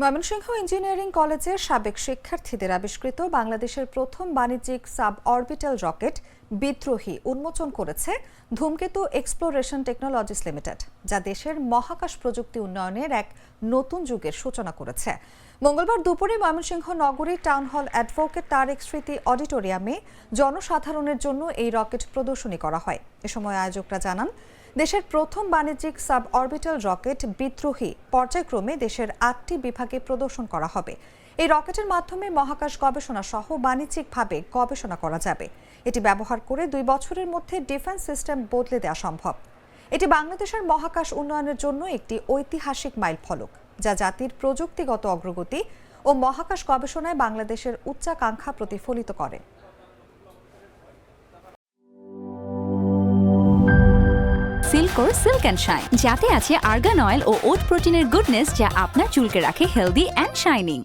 Mymensingh engineering কলেজের সাবেক শিক্ষার্থীদের আবিষ্কৃত বাংলাদেশের প্রথম বাণিজ্যিক সাব অরবিটাল রকেট বিদ্রোহী উন্মোচন করেছে ধূমকেতু এক্সপ্লোরেশন টেকনোলজিস লিমিটেড, যা দেশের মহাকাশ প্রযুক্তি উন্নয়নের এক নতুন যুগের সূচনা করেছে। মঙ্গলবার দুপুরে ময়মনসিংহ নগরীর টাউন হল অ্যাডভোকেট তারেক স্মৃতি অডিটোরিয়ামে জনসাধারণের জন্য এই রকেট প্রদর্শনী করা হয়। এ সময় আয়োজকরা জানান, দেশের প্রথম বাণিজ্যিক সাব অরবিটাল রকেট বিদ্রোহী পর্যায়ক্রমে দেশের ৮টি বিভাগে প্রদর্শন করা হবে। এই রকেটের মাধ্যমে মহাকাশ গবেষণা সহ বাণিজ্যিকভাবে গবেষণা করা যাবে। এটি ব্যবহার করে ২ বছরের মধ্যে ডিফেন্স সিস্টেম বদলে দেওয়া সম্ভব। এটি বাংলাদেশের মহাকাশ উন্নয়নের জন্য একটি ঐতিহাসিক মাইলফলক, যা জাতির প্রযুক্তিগত অগ্রগতি ও মহাকাশ গবেষণায় বাংলাদেশের উচ্চাকাঙ্ক্ষা প্রতিফলিত করে। সিল্কোর সিল্ক অ্যান্ড শাইন, যাতে আছে আর্গান অয়েল ও ওট প্রোটিনের গুডনেস, যা আপনার চুলকে রাখে হেলদি অ্যান্ড শাইনিং।